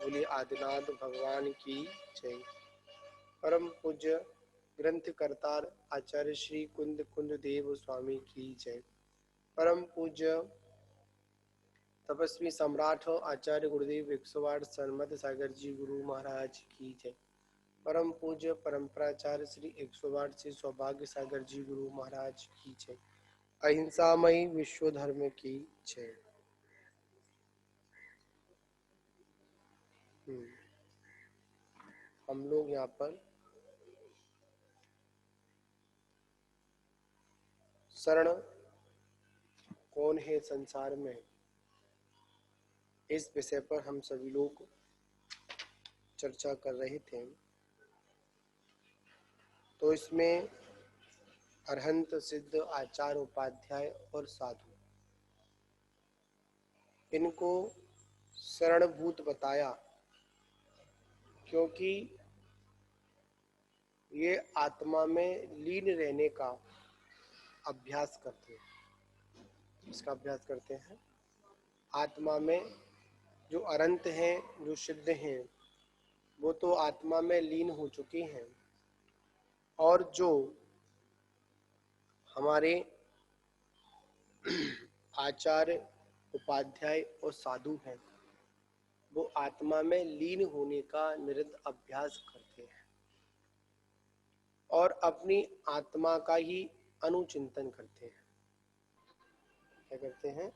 बोलिए आदिनाथ भगवान की जय। परम पूज्य ग्रंथ करतार आचार्य श्री कुंद कुंद देव स्वामी की जय। परम पूज्य तपस्वी सम्राट आचार्य गुरुदेव 108 सन्मत सागर जी गुरु महाराज की जय। परम पूज्य परंपराचार्य श्री 108 से सौभाग्य सागर जी गुरु महाराज की जय। अहिंसामयी विश्व धर्म की जय। हम लोग यहाँ पर शरण कौन है संसार में, इस विषय पर हम सभी लोग चर्चा कर रहे थे। तो इसमें अरहंत सिद्ध आचार्य उपाध्याय और साधु, इनको शरणभूत बताया, क्योंकि ये आत्मा में लीन रहने का अभ्यास करते हैं। इसका अभ्यास करते हैं। आत्मा में जो अनंत हैं, जो सिद्ध हैं, वो तो आत्मा में लीन हो चुके हैं, और जो हमारे आचार्य उपाध्याय और साधु हैं, वो आत्मा में लीन होने का निरंतर अभ्यास करते हैं और अपनी आत्मा का ही अनुचिंतन करते हैं। क्या करते हैं?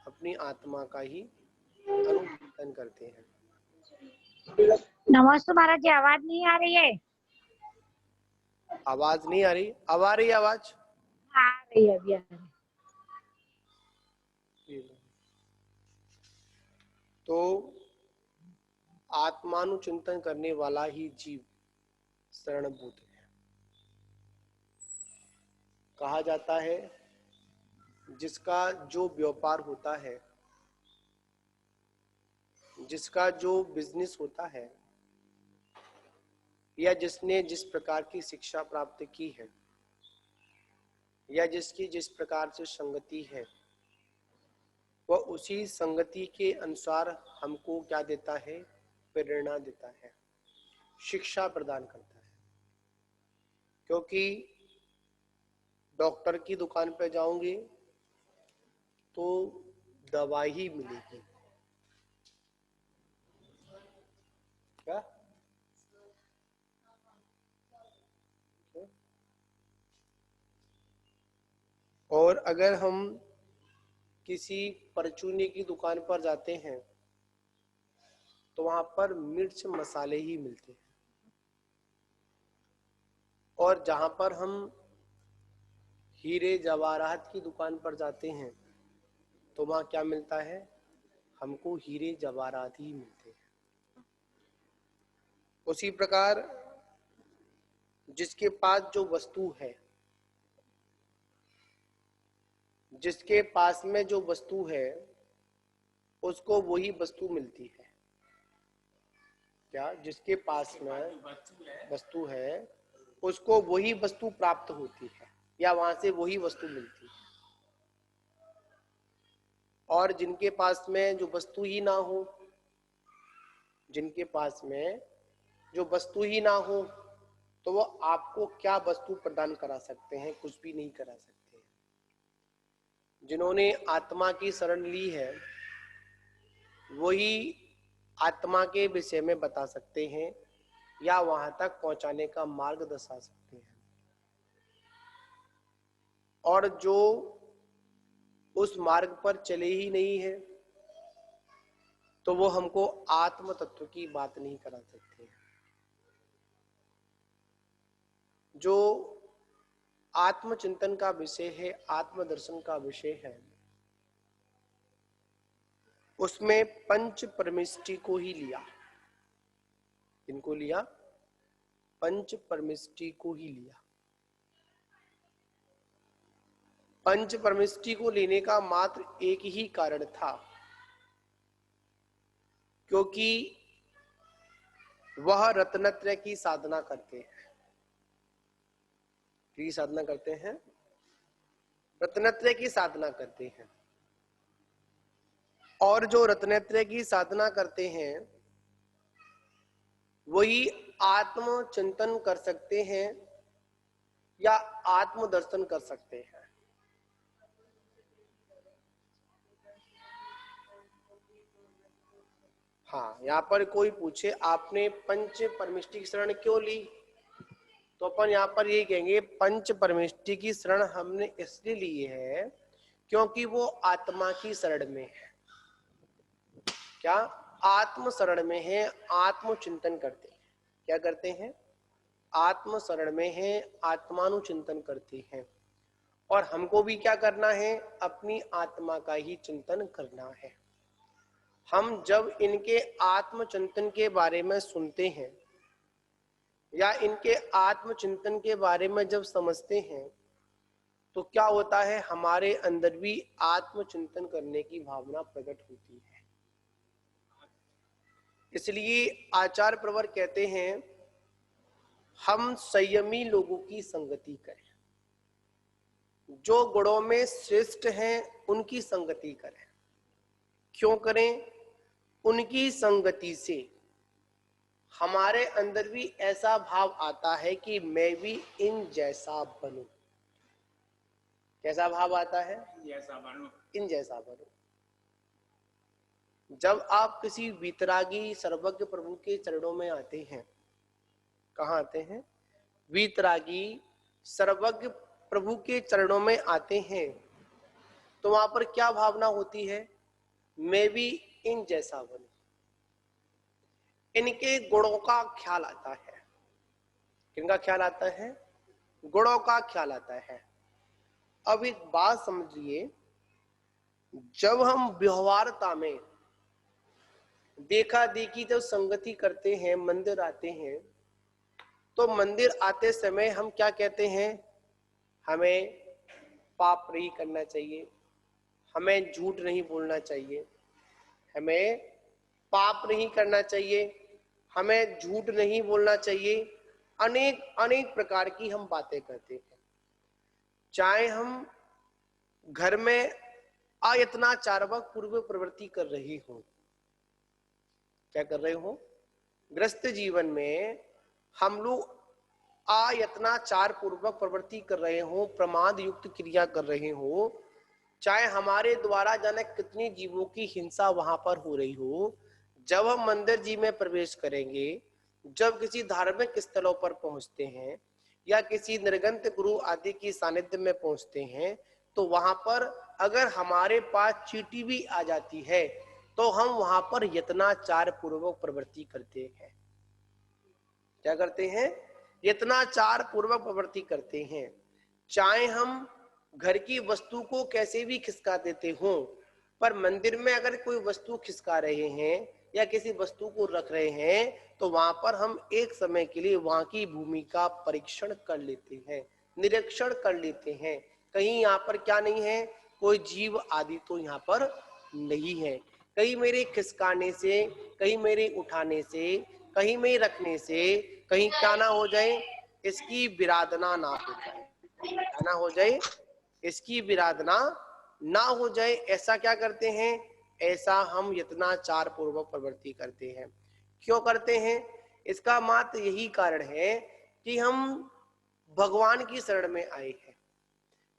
अपनी आत्मा का ही अनुचिंतन करते हैं। नमस्ते महाराज जी, आवाज नहीं आ रही है? आवाज नहीं आ रही? अब आ रही है आवाज? आ रही है, अभी आ रही है। तो आत्मानुचिंतन करने वाला ही जीव शरणभूत है। कहा जाता है जिसका जो व्यापार होता है, जिसका जो बिजनेस होता है, या जिसने जिस प्रकार की शिक्षा प्राप्त की है, या जिसकी जिस प्रकार से संगति है, वह उसी संगति के अनुसार हमको क्या देता है? प्रेरणा देता है, शिक्षा प्रदान करता है। क्योंकि डॉक्टर की दुकान पर जाओगे तो दवा ही मिलेगी। क्या? और अगर हम किसी परचूनी की दुकान पर जाते हैं तो वहां पर मिर्च मसाले ही मिलते हैं, और जहां पर हम हीरे जवाहरात की दुकान पर जाते हैं तो वहां क्या मिलता है? हमको हीरे जवाहरात ही मिलते हैं। उसी प्रकार जिसके पास जो वस्तु है, जिसके पास में जो वस्तु है, उसको वही वस्तु मिलती है। क्या? जिसके पास में वस्तु है, उसको वही वस्तु प्राप्त होती है, या वहां से वही वस्तु मिलती है। और जिनके पास में जो वस्तु ही ना हो, जिनके पास में जो वस्तु ही ना हो, तो वो आपको क्या वस्तु प्रदान करा सकते हैं? कुछ भी नहीं करा सकते हैं। जिन्होंने आत्मा की शरण ली है, वही आत्मा के विषय में बता सकते हैं, या वहां तक पहुंचाने का मार्ग दर्शा सकते हैं। और जो उस मार्ग पर चले ही नहीं है, तो वो हमको आत्म तत्व की बात नहीं करा सकते। जो आत्मचिंतन का विषय है, आत्मदर्शन का विषय है, उसमें पंच परमेष्टि को ही लिया। इनको लिया? पंच परमेष्टि को ही लिया। पंच परमेष्टि को लेने का मात्र एक ही कारण था, क्योंकि वह रत्नत्रय की साधना करते हैं। की साधना करते हैं? रत्नत्रय की साधना करते हैं। और जो रत्नत्रय की साधना करते हैं, वही आत्म चिंतन कर सकते हैं या आत्म दर्शन कर सकते हैं। हाँ, यहाँ पर कोई पूछे आपने पंच परमिष्टि की शरण क्यों ली, तो अपन यहाँ पर यही कहेंगे पंच परमिष्टि की शरण हमने इसलिए ली है क्योंकि वो आत्मा की शरण में है। क्या? आत्म शरण में है, आत्म चिंतन करते हैं। क्या करते हैं? आत्म शरण में है, आत्मानुचिंतन करते हैं। और हमको भी क्या करना है? अपनी आत्मा का ही चिंतन करना है। हम जब इनके आत्मचिंतन के बारे में सुनते हैं या इनके आत्मचिंतन के बारे में जब समझते हैं तो क्या होता है, हमारे अंदर भी आत्मचिंतन करने की भावना प्रकट होती है। इसलिए आचार्य प्रवर कहते हैं हम संयमी लोगों की संगति करें, जो गुणों में श्रेष्ठ हैं उनकी संगति करें। क्यों करें? उनकी संगति से हमारे अंदर भी ऐसा भाव आता है कि मैं भी इन जैसा बनूं। कैसा भाव आता है? जैसा बनूं। इन जैसा बनूं। जब आप किसी वीतरागी सर्वज्ञ प्रभु के चरणों में आते हैं, कहाँ आते हैं? वीतरागी सर्वज्ञ प्रभु के चरणों में आते हैं तो वहां पर क्या भावना होती है? मैं भी इन जैसा बनूं। इनके गुणों का ख्याल आता है। किनका ख्याल आता है? गुणों का ख्याल आता है। अब एक बात समझिए, जब हम व्यवहारता में देखा देखी जब संगति करते हैं, मंदिर आते हैं, तो मंदिर आते समय हम क्या कहते हैं? हमें पाप नहीं करना चाहिए, हमें झूठ नहीं बोलना चाहिए, हमें पाप नहीं करना चाहिए, हमें झूठ नहीं बोलना चाहिए। अनेक अनेक प्रकार की हम बातें करते हैं। चाहे हम घर में आयतनाचारवक पूर्व प्रवृत्ति कर रही हो, क्या कर रहे हो? ग्रस्त जीवन में हम लोग आयतनाचार पूर्वक प्रवृत्ति कर रहे हो, प्रमाद युक्त क्रिया कर रहे हो, चाहे हमारे द्वारा जाने कितनी जीवों की हिंसा वहां पर हो रही हो, जब हम मंदिर जी में प्रवेश करेंगे, जब किसी धार्मिक स्थलों पर पहुंचते हैं या किसी निर्गंत गुरु आदि की सानिध्य में पहुंचते हैं, तो वहां पर अगर हमारे पास चींटी भी आ जाती है तो हम वहां पर यत्नाचार पूर्वक प्रवृत्ति करते हैं। क्या करते हैं? यत्नाचार पूर्वक प्रवृत्ति करते हैं। चाहे हम घर की वस्तु को कैसे भी खिसका देते हो, पर मंदिर में अगर कोई वस्तु खिसका रहे हैं या किसी वस्तु को रख रहे हैं तो वहां पर हम एक समय के लिए वहां की भूमि का परीक्षण कर लेते हैं, निरीक्षण कर लेते हैं। कहीं यहाँ पर क्या नहीं है? कोई जीव आदि तो यहाँ पर नहीं है। कहीं मेरे खिसकाने से, कहीं मेरे उठाने से, कहीं में रखने से कहीं क्या ना हो जाए, इसकी विराधना ना हो जाए। क्या ना हो जाए? इसकी विराधना ना हो जाए। ऐसा क्या करते हैं? ऐसा हम यत्नाचार पूर्वक प्रवृत्ति करते हैं। क्यों करते हैं? इसका मात्र यही कारण है कि हम भगवान की शरण में आए हैं।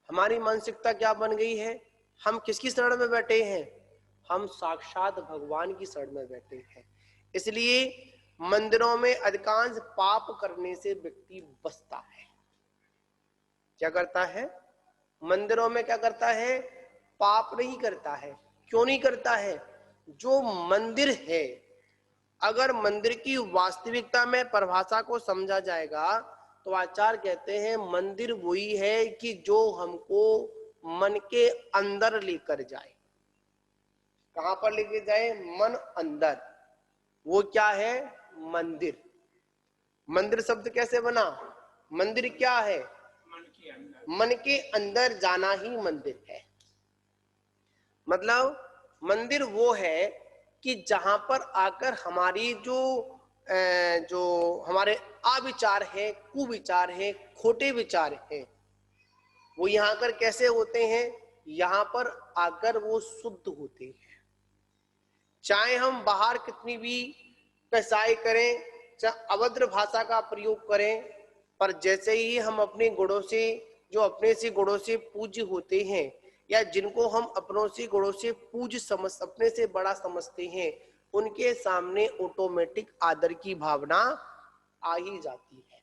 हमारी मानसिकता क्या बन गई है? हम किसकी शरण में बैठे हैं? हम साक्षात भगवान की शरण में बैठे हैं। इसलिए मंदिरों में अधिकांश पाप करने से व्यक्ति बचता है। क्या करता है? मंदिरों में क्या करता है? पाप नहीं करता है। क्यों नहीं करता है? जो मंदिर है, अगर मंदिर की वास्तविकता में परिभाषा को समझा जाएगा तो आचार्य कहते हैं मंदिर वही है कि जो हमको मन के अंदर लेकर जाए। कहां पर लेके जाए? मन अंदर। वो क्या है? मंदिर। मंदिर शब्द कैसे बना? मंदिर क्या है? मन के अंदर जाना ही मंदिर है। मतलब मंदिर वो है कि जहां पर आकर हमारी जो हमारे अविचार है, कुविचार है, खोटे विचार हैं, वो यहाँ आकर कैसे होते हैं? यहाँ पर आकर वो शुद्ध होते हैं। चाहे हम बाहर कितनी भी कसाई करें, चाहे अभद्र भाषा का प्रयोग करें, पर जैसे ही हम अपने गुणों से, जो अपने से गुणों से पूज्य होते हैं या जिनको हम अपनों से गुणों से पूज्य समझ, अपने से बड़ा समझते हैं, उनके सामने ऑटोमेटिक आदर की भावना आ ही जाती है।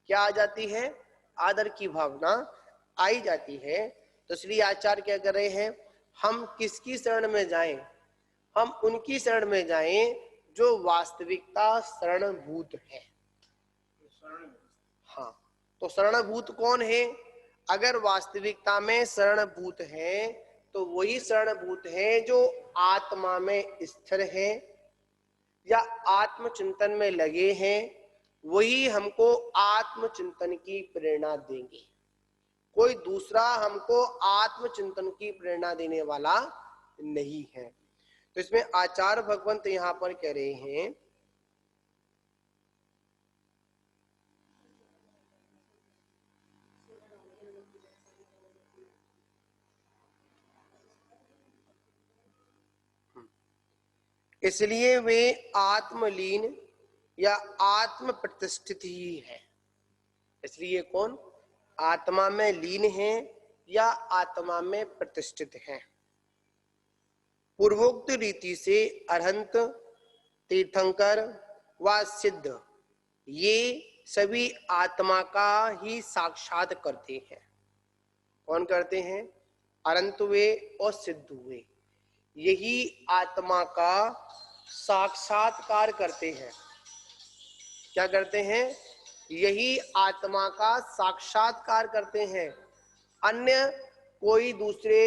क्या आ जाती है? आदर की भावना आई जाती है। तो इसलिए आचार्य क्या कर रहे हैं, हम किसकी शरण में जाएं? हम उनकी शरण में जाएं जो वास्तविकता शरणभूत है। हाँ, तो शरणभूत कौन है? अगर वास्तविकता में शरणभूत है तो वही शरणभूत है जो आत्मा में स्थिर है या आत्मचिंतन में लगे हैं, वही हमको आत्मचिंतन की प्रेरणा देंगे। कोई दूसरा हमको आत्मचिंतन की प्रेरणा देने वाला नहीं है। तो इसमें आचार्य भगवंत यहां पर कह रहे हैं इसलिए वे आत्मलीन या आत्म प्रतिष्ठित ही है। इसलिए कौन आत्मा में लीन है या आत्मा में प्रतिष्ठित है। पूर्वोक्त रीति से अरहंत, तीर्थंकर व सिद्ध ये सभी आत्मा का ही साक्षात करते हैं। कौन करते हैं? अरंत हुए और सिद्ध हुए, यही आत्मा का साक्षात्कार करते हैं। क्या करते हैं? यही आत्मा का साक्षात्कार करते हैं। अन्य कोई दूसरे,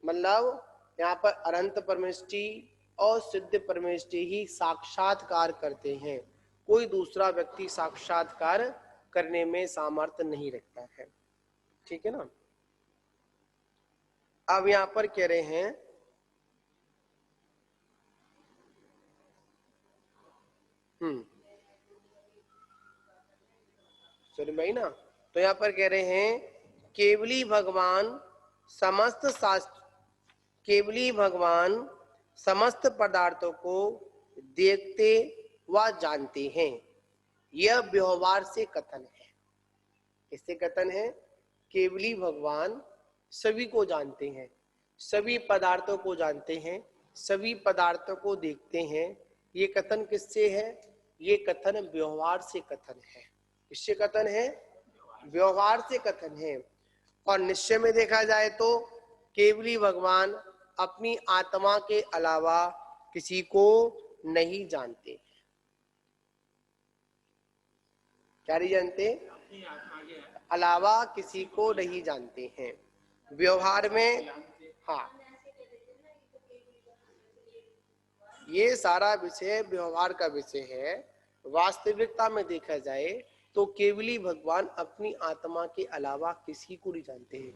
मतलब यहाँ पर अनंत परमेष्टि और सिद्ध परमेष्टि ही साक्षात्कार करते हैं। कोई दूसरा व्यक्ति साक्षात्कार करने में सामर्थ्य नहीं रखता है। ठीक है ना। अब यहाँ पर कह रहे हैं सुन भाई ना, तो यहाँ पर कह रहे हैं केवली भगवान समस्त शास्त्र, केवली भगवान समस्त पदार्थों को देखते व जानते हैं। यह व्यवहार से कथन है। किससे कथन है? केवली भगवान सभी को जानते हैं, सभी पदार्थों को जानते हैं, सभी पदार्थों को देखते हैं। ये कथन किससे है? ये कथन व्यवहार से कथन है। किससे कथन है? व्यवहार से कथन है। और निश्चय में देखा जाए तो केवली भगवान अपनी आत्मा के अलावा किसी को नहीं जानते। क्या नहीं जानते? अलावा किसी को नहीं जानते हैं। व्यवहार में, हाँ, ये सारा विषय व्यवहार का विषय है। वास्तविकता में देखा जाए तो केवली भगवान अपनी आत्मा के अलावा किसी को नहीं जानते हैं।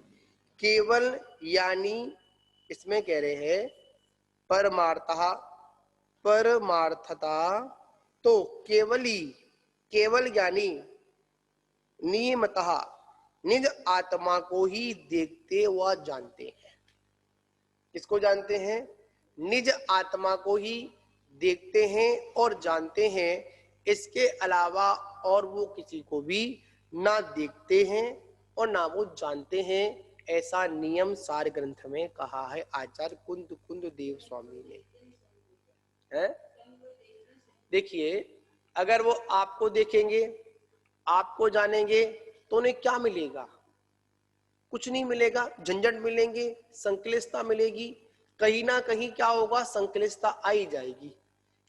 केवल यानी इसमें कह रहे हैं परमार्थता, परमार्थता तो केवली, केवल यानी नियमतः निज आत्मा को ही देखते व जानते हैं। किसको जानते हैं? निज आत्मा को ही देखते हैं और जानते हैं। इसके अलावा और वो किसी को भी ना देखते हैं और ना वो जानते हैं। ऐसा नियम सार ग्रंथ में कहा है आचार्य कुंद कुंद देव स्वामी ने। है? देखिए, अगर वो आपको देखेंगे, आपको जानेंगे तो उन्हें क्या मिलेगा? कुछ नहीं मिलेगा। झंझट मिलेंगे, संक्लिष्टता मिलेगी। कहीं ना कहीं क्या होगा? संक्लिष्टता आई जाएगी।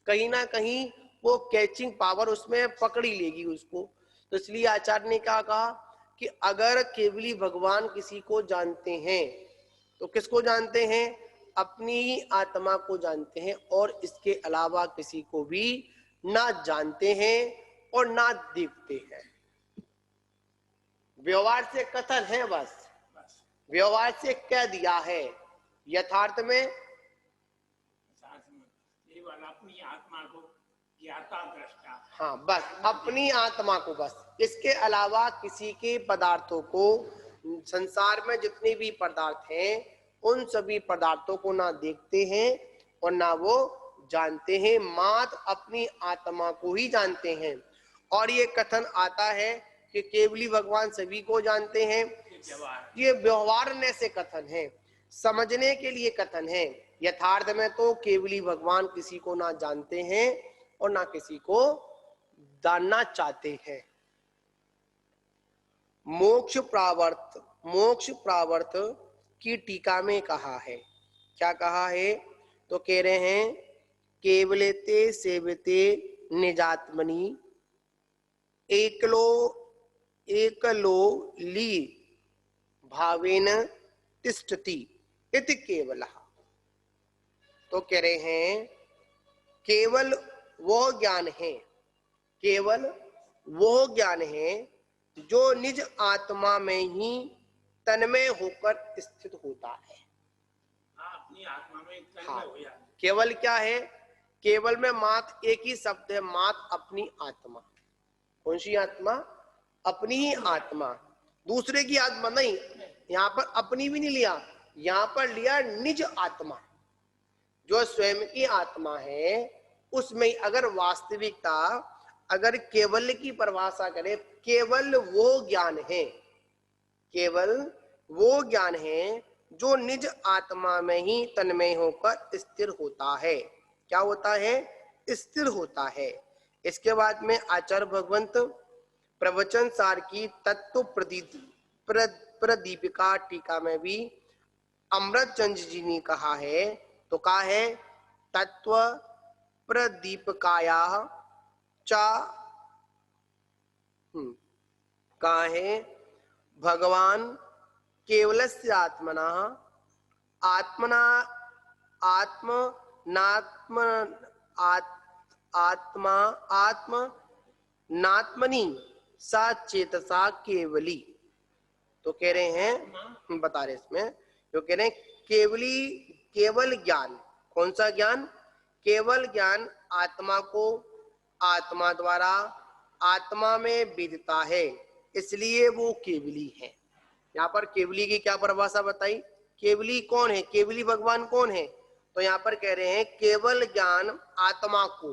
कहीं ना कहीं वो कैचिंग पावर उसमें पकड़ी लेगी उसको। तो इसलिए आचार्य ने क्या कहा कि अगर केवली भगवान किसी को जानते हैं तो किसको जानते हैं? अपनी ही आत्मा को जानते हैं और इसके अलावा किसी को भी ना जानते हैं और ना देखते हैं। व्यवहार से कथन है, बस व्यवहार से कह दिया है। यथार्थ में केवल अपनी आत्मा को ज्ञाता दृष्टा, हाँ, बस अपनी आत्मा को, बस इसके अलावा किसी के पदार्थों को, संसार में जितने भी पदार्थ हैं उन सभी पदार्थों को ना देखते हैं और ना वो जानते हैं, मात्र अपनी आत्मा को ही जानते हैं। और ये कथन आता है कि केवली भगवान सभी को जानते हैं, ये व्यवहारने से कथन है, समझने के लिए कथन है। यथार्थ में तो केवली भगवान किसी को ना जानते हैं और ना किसी को जानना चाहते हैं। मोक्ष प्रावर्त की टीका में कहा है, क्या कहा है? तो कह रहे हैं केवलेते सेवते निजात्मनि एकलो ली भावेन तिष्ठति इति केवलः। तो कह रहे हैं केवल वो ज्ञान है, केवल वो ज्ञान है जो निज आत्मा में ही तन्मय होकर स्थित होता है। अपनी आत्मा में तन्मय हाँ, हो जाता है। केवल क्या है? केवल में मात्र एक ही शब्द है, मात्र अपनी आत्मा। कौन सी आत्मा? अपनी ही आत्मा, दूसरे की आत्मा नहीं। यहाँ पर अपनी भी नहीं लिया, यहाँ पर लिया निज आत्मा, जो स्वयं की आत्मा है उसमें। अगर वास्तविकता, अगर केवल की परिभाषा करें, केवल वो ज्ञान है, केवल वो ज्ञान है जो निज आत्मा में ही तन्मय होकर स्थिर होता है। क्या होता है? स्थिर होता है। इसके बाद में आचार्य भगवंत प्रवचन सार की तत्व प्रदीपिका टीका में भी अमृत चंद जी ने कहा है, तो कहा है तत्व प्रदीपकाया चा कहा है भगवान केवलस्य आत्मना आत्मना आत्मनात्म आत्मा आत्मनात्मनि सा चेतसा केवली। तो कह रहे हैं, बता रहे इसमें, जो कह रहे हैं केवली, केवल ज्ञान। कौन सा ज्ञान? केवल ज्ञान आत्मा को आत्मा द्वारा आत्मा में विदिता है, इसलिए वो केवली है। यहाँ पर केवली की क्या परिभाषा बताई? केवली कौन है? केवली भगवान कौन है? तो यहाँ पर कह रहे हैं केवल ज्ञान आत्मा को,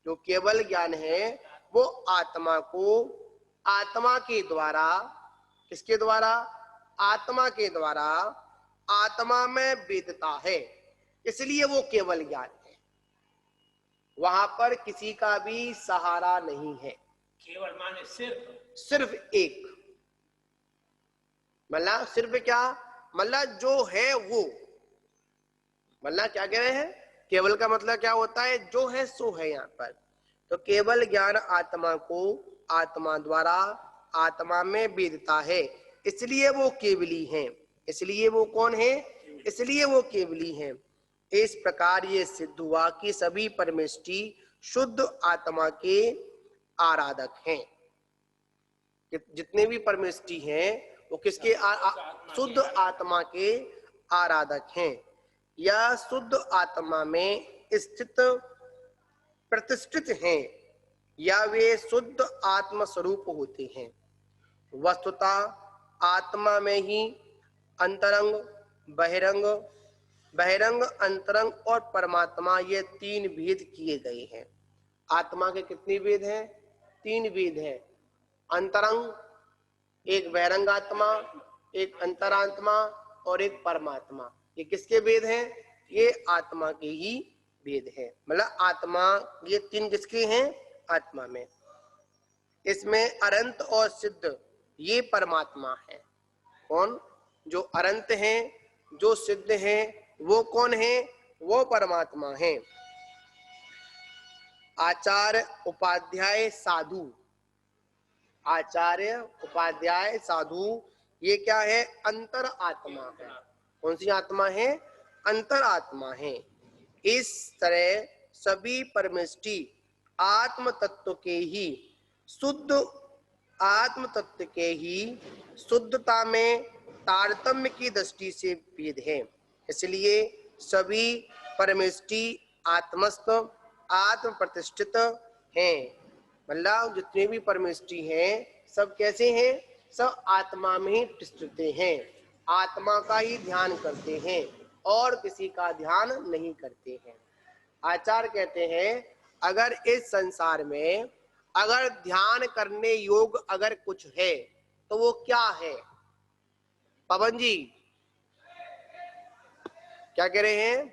जो केवल ज्ञान है वो आत्मा को आत्मा के द्वारा, किसके द्वारा? आत्मा के द्वारा आत्मा में वेदता है, इसलिए वो केवल ज्ञान है। वहां पर किसी का भी सहारा नहीं है। केवल माने सिर्फ एक, मतलब सिर्फ क्या? मतलब जो है वो, मतलब क्या कह रहे हैं? केवल का मतलब क्या होता है? जो है सो है। यहाँ पर तो केवल ज्ञान आत्मा को आत्मा द्वारा आत्मा में वेदता है, इसलिए वो केवली हैं। इसलिए वो कौन है? इसलिए वो केवली हैं। इस प्रकार ये सिद्ध हुआ कि सभी परमेष्टि शुद्ध आत्मा के आराधक हैं। जितने भी परमेष्टि हैं वो किसके? शुद्ध आत्मा के आराधक हैं, या शुद्ध आत्मा में स्थित प्रतिष्ठित हैं, या वे शुद्ध आत्म स्वरूप होते हैं। वस्तुतः आत्मा में ही अंतरंग, बहिरंग, बहिरंग, अंतरंग और परमात्मा, ये तीन भेद किए गए हैं। आत्मा के कितने भेद हैं? तीन भेद हैं। अंतरंग, एक बहिरंग आत्मा, एक अंतरात्मा और एक परमात्मा। ये किसके भेद हैं? ये आत्मा के ही भेद हैं। मतलब आत्मा, ये तीन किसके हैं? आत्मा में। इसमें अनंत और सिद्ध ये परमात्मा है। कौन? जो अनंत हैं, जो सिद्ध हैं, वो कौन है? वो परमात्मा है। आचार्य उपाध्याय साधु, आचार्य उपाध्याय साधु, ये क्या है? अंतर आत्मा है। कौन सी आत्मा है? अंतर आत्मा है। इस तरह सभी परमेष्टि आत्म तत्व के ही शुद्ध, आत्म तत्व के ही शुद्धता में तारतम्य की दृष्टि से भेद है। इसलिए सभी परमेष्टि आत्मस्थ, आत्म प्रतिष्ठित हैं। मतलब जितने भी परमेष्टि हैं सब कैसे हैं? सब आत्मा में ही प्रतिष्ठित हैं, आत्मा का ही ध्यान करते हैं और किसी का ध्यान नहीं करते हैं। आचार्य कहते हैं अगर इस संसार में अगर ध्यान करने योग्य अगर कुछ है तो वो क्या है? पवन जी क्या कह रहे हैं?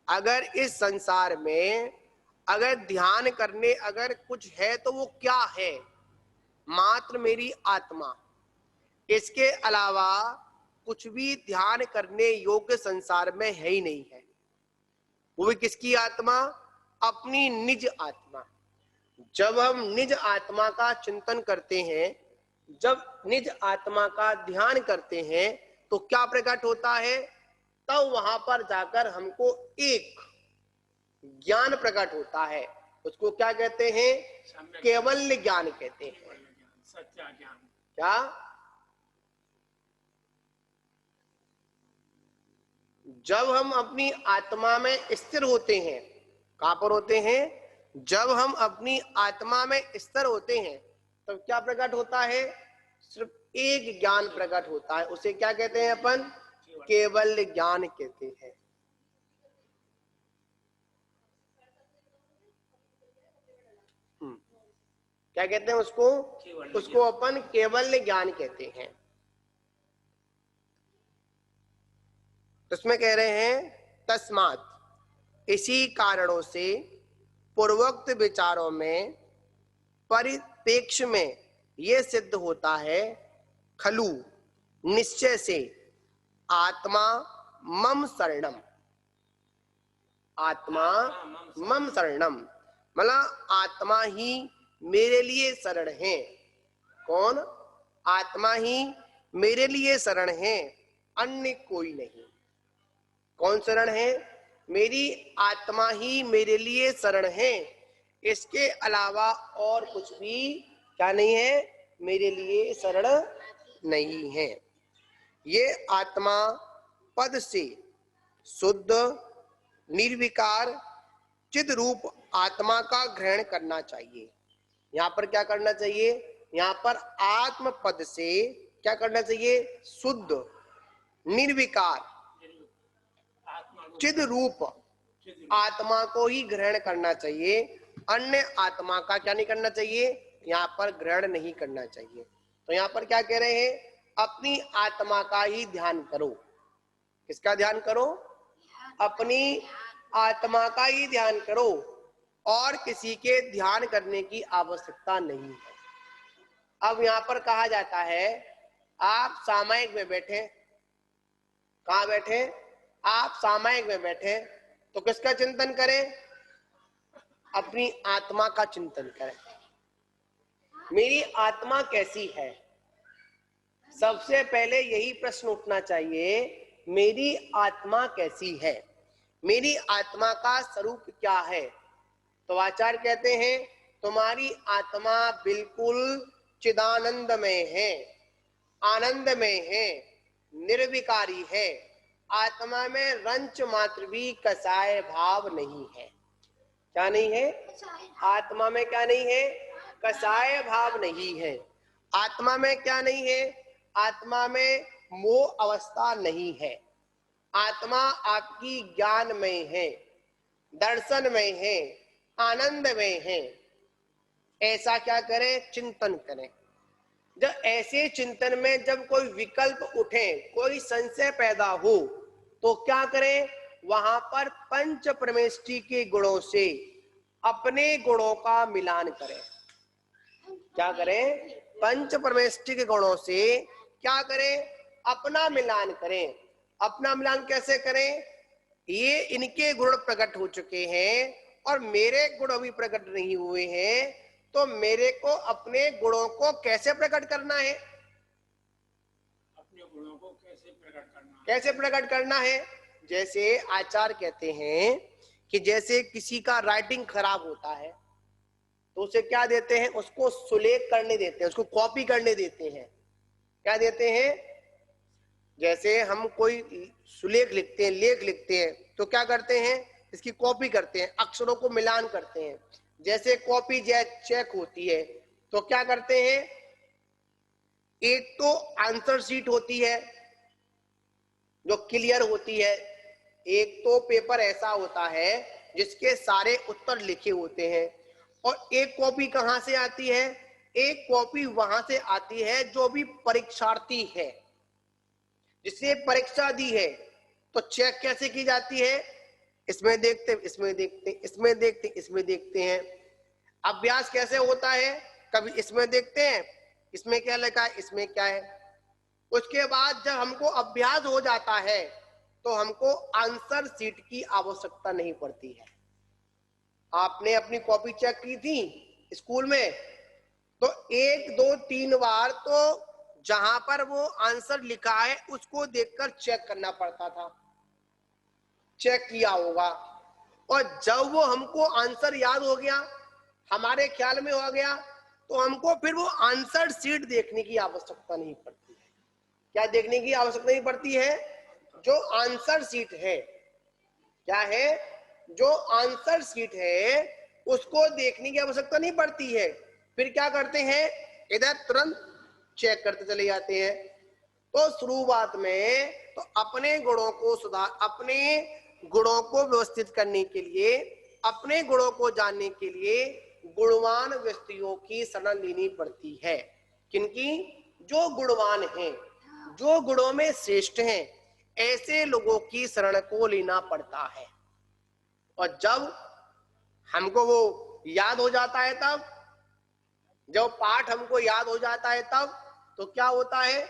अगर इस संसार में अगर ध्यान करने अगर कुछ है तो वो क्या है? मात्र मेरी आत्मा। इसके अलावा कुछ भी ध्यान करने योग्य संसार में है ही नहीं है। वो भी किसकी आत्मा? अपनी निज आत्मा। जब हम निज आत्मा का चिंतन करते हैं, जब निज आत्मा का ध्यान करते हैं तो क्या प्रकट होता है? तब वहां पर जाकर हमको एक ज्ञान प्रकट होता है। उसको क्या कहते हैं? केवल ज्ञान कहते हैं। सच्चा ज्ञान। क्या? जब हम अपनी आत्मा में स्थिर होते हैं, कहां पर होते हैं? जब हम अपनी आत्मा में स्थिर होते हैं तब तो क्या प्रकट होता है? सिर्फ एक ज्ञान प्रकट होता है। उसे क्या कहते हैं अपन? केवल ज्ञान कहते हैं। क्या कहते हैं उसको? उसको अपन केवल ज्ञान कहते हैं। उसमें कह रहे हैं तस्मात् इसी कारणों से पूर्वोक्त विचारों में परिप्रेक्ष्य में यह सिद्ध होता है खलु निश्चय से आत्मा मम शरणम। आत्मा मम शरणम मतलब आत्मा ही मेरे लिए शरण है। कौन? आत्मा ही मेरे लिए शरण है, अन्य कोई नहीं। कौन शरण है? मेरी आत्मा ही मेरे लिए शरण है। इसके अलावा और कुछ भी क्या नहीं है? मेरे लिए शरण नहीं है। ये आत्मा पद से शुद्ध निर्विकार चिद रूप आत्मा का ग्रहण करना चाहिए। यहाँ पर क्या करना चाहिए? यहाँ पर आत्म पद से क्या करना चाहिए? शुद्ध निर्विकार चिद रूप आत्मा को ही ग्रहण करना चाहिए। अन्य आत्मा का क्या नहीं करना चाहिए? यहाँ पर ग्रहण नहीं करना चाहिए। तो यहाँ पर क्या कह रहे हैं? अपनी आत्मा का ही ध्यान करो। किसका ध्यान करो? अपनी आत्मा का ही ध्यान करो और किसी के ध्यान करने की आवश्यकता नहीं है। अब यहाँ पर कहा जाता है आप सामायिक में बैठे। कहाँ बैठे? आप सामायिक में बैठे तो किसका चिंतन करें? अपनी आत्मा का चिंतन करें। मेरी आत्मा कैसी है? सबसे पहले यही प्रश्न उठना चाहिए, मेरी आत्मा कैसी है? मेरी आत्मा का स्वरूप क्या है? तो आचार्य कहते हैं तुम्हारी आत्मा बिल्कुल चिदानंद में है, आनंद में है, निर्विकारी है। आत्मा में रंच मात्र भी कसाय भाव नहीं है। क्या नहीं है? आत्मा में क्या नहीं है? कसाय भाव नहीं है। आत्मा में क्या नहीं है? आत्मा में मोह अवस्था नहीं है। आत्मा आपकी ज्ञान में है, दर्शन में है, आनंद में है। ऐसा क्या करें? चिंतन करें। जब ऐसे चिंतन में जब कोई विकल्प उठे, कोई संशय पैदा हो तो क्या करें? वहां पर पंच परमेष्टि के गुणों से अपने गुणों का मिलान करें। क्या करें? पंच परमेष्टि के गुणों से क्या करें? अपना मिलान करें। अपना मिलान कैसे करें? ये इनके गुण प्रकट हो चुके हैं और मेरे गुण अभी प्रकट नहीं हुए हैं, तो मेरे को अपने गुणों को कैसे प्रकट करना है? अपने गुणों को कैसे प्रकट करना है? कैसे प्रकट करना है? जैसे आचार्य कहते हैं कि जैसे किसी का राइटिंग खराब होता है तो उसे क्या देते हैं? उसको सुलेख करने देते हैं, उसको कॉपी करने देते हैं। क्या देते हैं? जैसे हम कोई सुलेख लिखते हैं, लेख लिखते हैं तो क्या करते हैं? इसकी कॉपी करते हैं, अक्षरों को मिलान करते हैं। जैसे कॉपी चेक होती है तो क्या करते हैं? एक तो आंसर शीट होती है जो क्लियर होती है, एक तो पेपर ऐसा होता है जिसके सारे उत्तर लिखे होते हैं, और एक कॉपी कहां से आती है, एक कॉपी वहां से आती है जो भी परीक्षार्थी है, जिसने परीक्षा दी है। तो चेक कैसे की जाती है, इसमें देखते, इसमें देखते, इसमें देखते, इसमें देखते हैं। अभ्यास कैसे होता है, कभी इसमें देखते हैं इसमें क्या लिखा है, इसमें क्या है। उसके बाद जब हमको अभ्यास हो जाता है तो हमको आंसर शीट की आवश्यकता नहीं पड़ती है। आपने अपनी कॉपी चेक की थी स्कूल में, तो 1 2 3 बार तो जहां पर वो आंसर लिखा है उसको देखकर चेक करना पड़ता था, चेक किया होगा। और जब वो हमको आंसर याद हो गया, हमारे ख्याल में हो गया, तो हमको फिर वो आंसर शीट देखने की आवश्यकता नहीं पड़ती है। क्या देखने की आवश्यकता नहीं पड़ती है, जो आंसर शीट है, क्या है, जो आंसर शीट है उसको देखने की आवश्यकता नहीं पड़ती है। फिर क्या करते हैं, इधर तुरंत चेक करते चले जाते हैं। तो शुरुआत में तो अपने गुणों को सुधार, अपने गुणों को व्यवस्थित करने के लिए, अपने गुणों को जानने के लिए गुणवान व्यक्तियों की शरण लेनी पड़ती है। किनकी, जो गुणवान हैं, जो गुणों में श्रेष्ठ हैं, ऐसे लोगों की शरण को लेना पड़ता है। और जब हमको वो याद हो जाता है, तब जब पाठ हमको याद हो जाता है तब तो क्या होता है,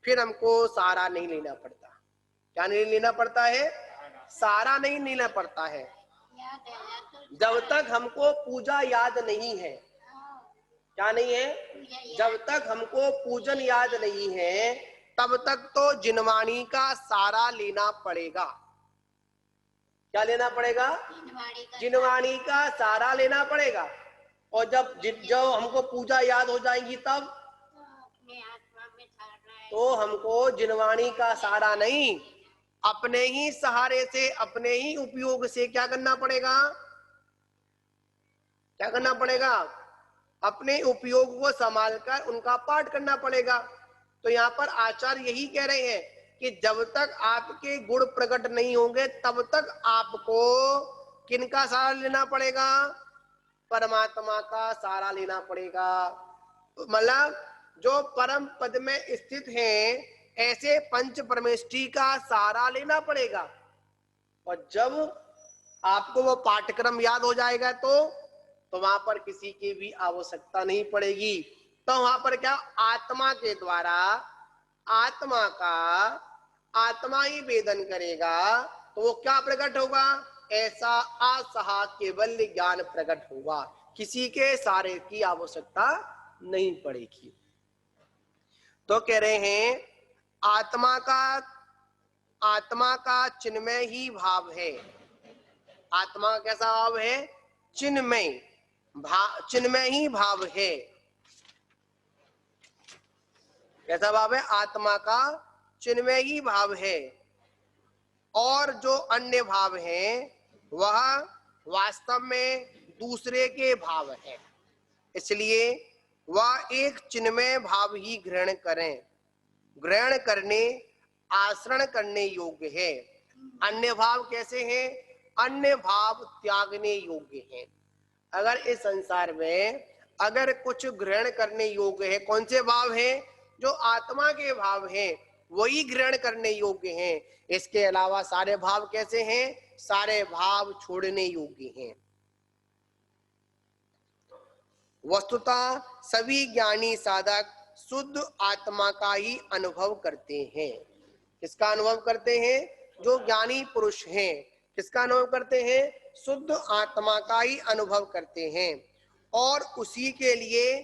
फिर हमको सहारा नहीं लेना पड़ता। क्या नहीं लेना पड़ता है, सहारा नहीं लेना पड़ता है। जब तक हमको पूजा याद नहीं है, क्या नहीं है, जब तक हमको पूजन याद नहीं है तब तक तो जिनवाणी का सहारा लेना पड़ेगा। क्या लेना पड़ेगा, जिनवाणी का सहारा लेना पड़ेगा। और जब हमको पूजा याद हो जाएगी तब तो हमको जिनवाणी का सहारा नहीं, अपने ही सहारे से, अपने ही उपयोग से क्या करना पड़ेगा, क्या करना पड़ेगा, अपने उपयोग को संभालकर उनका पाठ करना पड़ेगा। तो यहाँ पर आचार्य यही कह रहे हैं कि जब तक आपके गुण प्रकट नहीं होंगे तब तक आपको किनका सहारा लेना पड़ेगा, परमात्मा का सहारा लेना पड़ेगा। मतलब जो परम पद में स्थित हैं, ऐसे पंच परमेष्ठी का सहारा लेना पड़ेगा। और जब आपको वो पाठ्यक्रम याद हो जाएगा तो वहां पर किसी की भी आवश्यकता नहीं पड़ेगी। तो वहां पर क्या, आत्मा के द्वारा आत्मा का, आत्मा ही वेदन करेगा तो वो क्या प्रकट होगा, ऐसा असहा केवल ज्ञान प्रकट होगा, किसी के सहारे की आवश्यकता नहीं पड़ेगी। तो कह रहे हैं आत्मा का चिन्मय ही भाव है। आत्मा का कैसा भाव है, चिन्मय चिन्मय ही भाव है। कैसा भाव है, आत्मा का चिन्मय ही भाव है। और जो अन्य भाव हैं वह वास्तव में दूसरे के भाव है, इसलिए वह एक चिन्मय भाव ही ग्रहण करें, ग्रहण करने, आचरण करने योग्य है। अन्य भाव कैसे हैं, अन्य भाव त्यागने योग्य हैं। अगर इस संसार में अगर कुछ ग्रहण करने योग्य है, कौन से भाव हैं, जो आत्मा के भाव हैं वही ग्रहण करने योग्य हैं। इसके अलावा सारे भाव कैसे हैं, सारे भाव छोड़ने योग्य हैं। वस्तुतः सभी ज्ञानी साधक शुद्ध आत्मा का ही अनुभव करते हैं। किसका अनुभव करते हैं, जो ज्ञानी पुरुष हैं, किसका अनुभव करते हैं, शुद्ध आत्मा का ही अनुभव करते हैं और उसी के लिए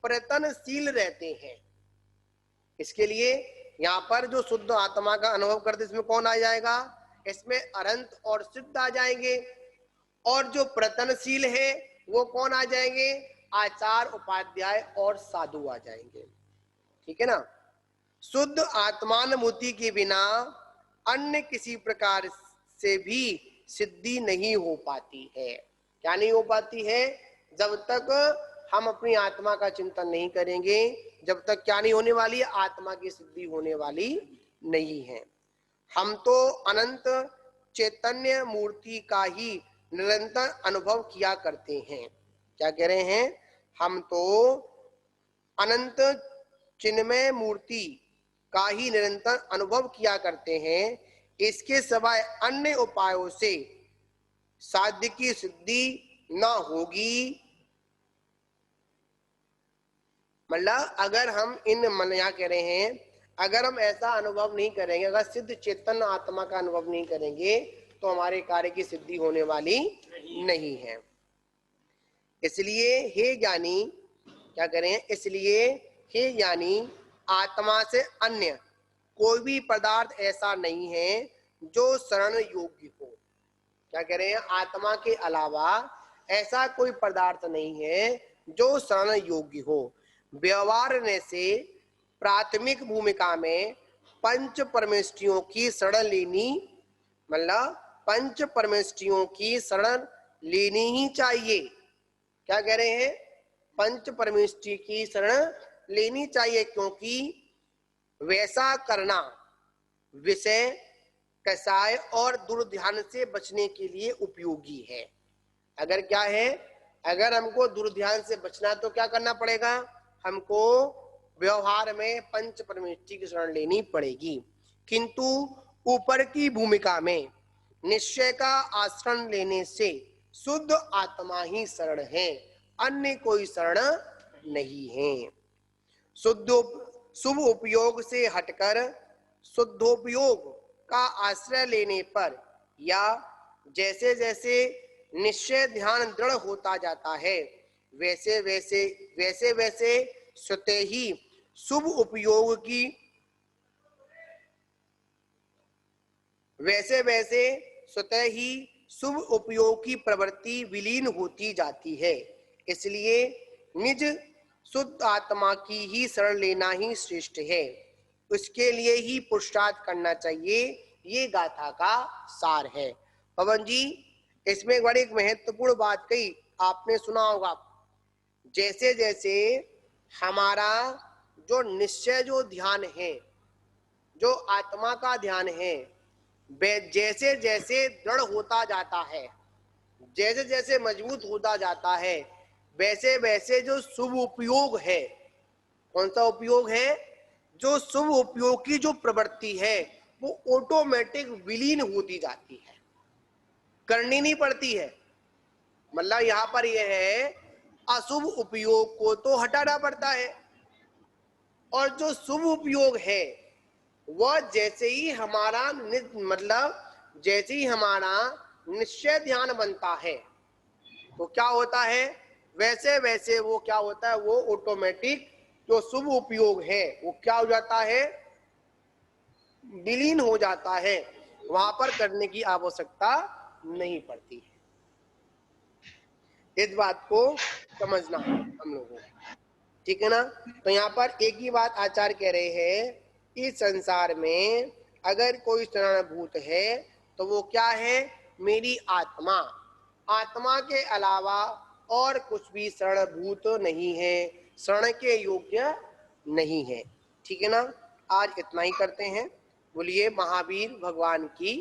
प्रयत्नशील रहते हैं। इसके लिए यहाँ पर जो शुद्ध आत्मा का अनुभव करते, इसमें कौन आ जाएगा, इसमें अनंत और सिद्ध आ जाएंगे। और जो प्रयत्नशील है वो कौन आ जाएंगे, आचार्य, उपाध्याय और साधु आ जाएंगे। ठीक है ना। शुद्ध आत्मानुभूति के बिना अन्य किसी प्रकार से भी सिद्धि नहीं हो पाती है। क्या नहीं हो पाती है, जब तक हम अपनी आत्मा का चिंतन नहीं करेंगे, जब तक क्या नहीं होने वाली, आत्मा की सिद्धि होने वाली नहीं है। हम तो अनंत चैतन्य मूर्ति का ही निरंतर अनुभव किया करते हैं। क्या कह रहे हैं? हम तो अनंत चिन्मय मूर्ति का ही निरंतर अनुभव किया करते हैं, इसके सिवाय अन्य उपायों से साध्य की सिद्धि न होगी। मतलब अगर हम यहाँ कह रहे हैं, अगर हम ऐसा अनुभव नहीं करेंगे, अगर सिद्ध चेतन आत्मा का अनुभव नहीं करेंगे, तो हमारे कार्य की सिद्धि होने वाली नहीं है। इसलिए हे ज्ञानी, क्या करें? इसलिए हे ज्ञानी, आत्मा से अन्य कोई भी पदार्थ ऐसा नहीं है जो शरण योग्य हो। क्या कह रहे हैं? आत्मा के अलावा ऐसा कोई पदार्थ नहीं है जो शरण योग्य हो। व्यवहार ने से प्राथमिक भूमिका में पंच परमेष्ठियों की शरण लेनी, मतलब पंच परमेष्ठियों की शरण लेनी ही चाहिए। क्या कह रहे हैं? पंच परमेष्ठि की शरण लेनी चाहिए, क्योंकि वैसा करना विषय, कसाय और दुर्ध्यान से बचने के लिए उपयोगी है। अगर क्या है, अगर हमको दुर्ध्यान से बचना तो क्या करना पड़ेगा? हमको व्यवहार में पंच परमेष्ठि की शरण लेनी पड़ेगी। किंतु ऊपर की भूमिका में निश्चय का आश्रय लेने से शुद्ध आत्मा ही शरण है, अन्य कोई शरण नहीं है। शुभ उपयोग से हटकर शुद्धोपयोग का आश्रय लेने पर या जैसे जैसे निश्चय ध्यान दृढ़ होता जाता है, वैसे वैसे स्वतः ही शुभ उपयोग की स्वतः ही शुभ उपयोग की प्रवृत्ति विलीन होती जाती है। इसलिए निज शुद्ध आत्मा की ही शरण लेना ही श्रेष्ठ है, उसके लिए ही पुरुषार्थ करना चाहिए। ये गाथा का सार है। पवन जी, इसमें एक बड़ी महत्वपूर्ण बात कही, आपने सुना होगा, जैसे जैसे हमारा जो निश्चय जो ध्यान है, जो आत्मा का ध्यान है, जैसे जैसे दृढ़ होता जाता है, जैसे जैसे मजबूत होता जाता है, वैसे वैसे जो शुभ उपयोग है, कौन सा उपयोग है? जो शुभ उपयोग की जो प्रवृत्ति है वो ऑटोमेटिक विलीन होती जाती है, करनी नहीं पड़ती है। मतलब यहाँ पर यह है, अशुभ उपयोग को तो हटाना पड़ता है, और जो शुभ उपयोग है वह जैसे ही हमारा मतलब जैसे ही हमारा निश्चय ध्यान बनता है तो क्या होता है, वैसे वैसे वो क्या होता है, वो ऑटोमेटिक जो शुभ उपयोग है वो क्या हो जाता है, विलीन हो जाता है, वहां पर करने की आवश्यकता नहीं पड़ती है। इस बात को समझना है हम लोगों को, ठीक है ना? तो यहाँ पर एक ही बात आचार्य कह रहे हैं, इस संसार में अगर कोई शरणभूत है तो वो क्या है? मेरी आत्मा। आत्मा के अलावा और कुछ भी शरणभूत नहीं है, शरण के योग्य नहीं है। ठीक है ना? आज इतना ही करते हैं। बोलिए महावीर भगवान की